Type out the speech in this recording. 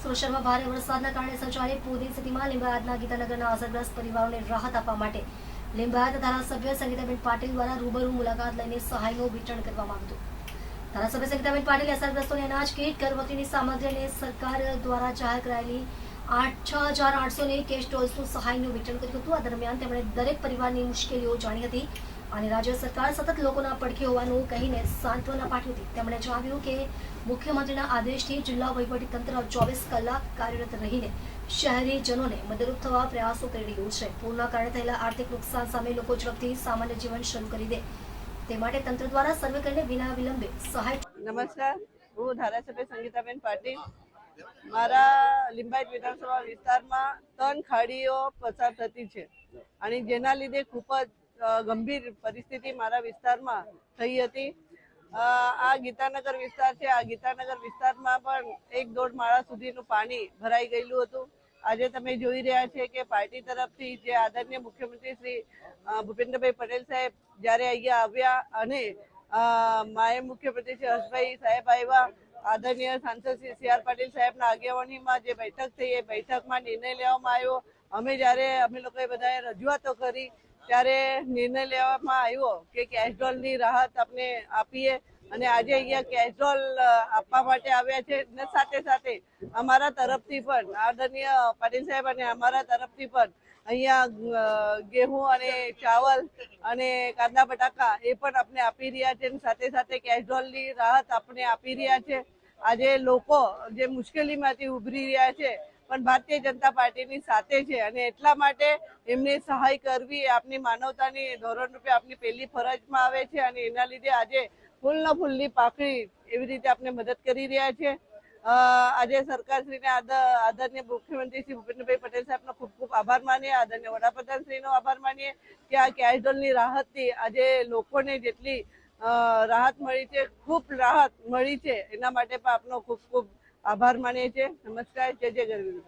સુરત શહેરમાં ભારે વરસાદના કારણે સર્જાયેલી પૂરની સ્થિતિમાં લિંબાયતના ગીતાનગરના અસરગ્રસ્ત પરિવારોને રાહત આપવા માટે લિંબાયત ધારાસભ્ય સંગીતાબેન પાટીલ દ્વારા રૂબરૂ મુલાકાત લઈને સહાયનું વિતરણ કરવામાં આવ્યું હતું। ધારાસભ્ય સંગીતાબેન પાટીલે અસરગ્રસ્તોને અનાજ કીટ, ઘરવખરીની સામગ્રી અને સરકાર દ્વારા જાહેર કરાયેલી 6,800 કેશ ડોલ્સનું સહાયનું વિતરણ કર્યું હતું। આ દરમિયાન તેમણે દરેક પરિવારની મુશ્કેલીઓ જાણી હતી અને રાજ્ય સરકાર સતત લોકોના પડખે હોવાનું કહીને સાંત્વના પાઠવી હતી। તેમણે જણાવ્યું કે મુખ્યમંત્રીના આદેશથી જિલ્લા વહીવટીતંત્ર 24 કલાક કાર્યરત રહીને શહેરીજનોને મદદરૂપ થવા પ્રયાસો કરી રહ્યું છે। પૂરના કારણે થયેલા આર્થિક નુકસાન સામે લોકો ઝડપથી સામાન્ય જીવન શરૂ કરી દે તે માટે તંત્ર દ્વારા સર્વે કરીને વિના વિલંબે સહાય। નમસ્કાર, હું ધારાસભ્ય સંગીતાબેન પાટીલ। મારા લિંબાયત વિધાનસભા વિસ્તારમાં 3 ખાડીઓ પસાર થતી છે અને જેના લીધે ખૂબ જ ગંભીર પરિસ્થિતિ મારા વિસ્તારમાં થઈ હતી। આ ગીતાનગર વિસ્તાર છે। આ ગીતાનગર વિસ્તારમાં પણ 1-1.5 માળા સુધીનું પાણી ભરાઈ ગયેલું હતું। આજે તમે જોઈ રહ્યા છે કે પાર્ટી તરફથી જે આદરણીય મુખ્યમંત્રી શ્રી ભૂપેન્દ્રભાઈ પટેલ સાહેબ જ્યારે અહીંયા આવ્યા અને નાયબ મુખ્યમંત્રી શ્રી હર્ષભાઈ સાહેબ આવ્યા, આદરણીય સાંસદ શ્રી સી આર પાટીલ સાહેબના આગેવાનીમાં જે બેઠક થઈ એ બેઠકમાં નિર્ણય લેવામાં આવ્યો। અમે લોકોએ બધાએ રજૂઆતો કરી ત્યારે નિર્ણય લેવામાં આવ્યો કે કેશ ડોલની રાહત આપણે આપીએ અને આજે અહીંયા કેશ ડોલ આપવા માટે આવ્યા છે અને સાથે સાથે અમારા તરફથી પણ આદરણીય પાટીલ સાહેબ અને અમારા તરફથી પણ અહીંયા ઘઉં અને ચાવલ અને કાંદા બટાકા એ પણ આપણે આપી રહ્યા છે અને સાથે સાથે કેશ ડોલની રાહત આપણે આપી રહ્યા છે। આજે લોકો જે મુશ્કેલીમાંથી ઉભરી રહ્યા છે પણ ભારતીય જનતા પાર્ટીની સાથે છે અને એટલા માટે એમને સહાય કરવી એ આપની માનવતાની ધોરણ રૂપે આપની પહેલી ફરજમાં આવે છે અને એના લીધે આજે ફૂલના ફૂલની પાકડી એવી રીતે આપણે મદદ કરી રહ્યા છે। આજે સરકારશ્રીને આદરણીય મુખ્યમંત્રી શ્રી ભૂપેન્દ્રભાઈ પટેલ સાહેબનો ખૂબ ખૂબ આભાર માનીએ, આદરણીય વડાપ્રધાનશ્રીનો આભાર માનીએ કે આ કેશ ડોલની રાહતથી આજે લોકોને જેટલી રાહત મળી છે, ખૂબ રાહત મળી છે, એના માટે પણ આપનો ખૂબ ખૂબ આભાર માનીએ છીએ। નમસ્કાર, જય જય ગરવી।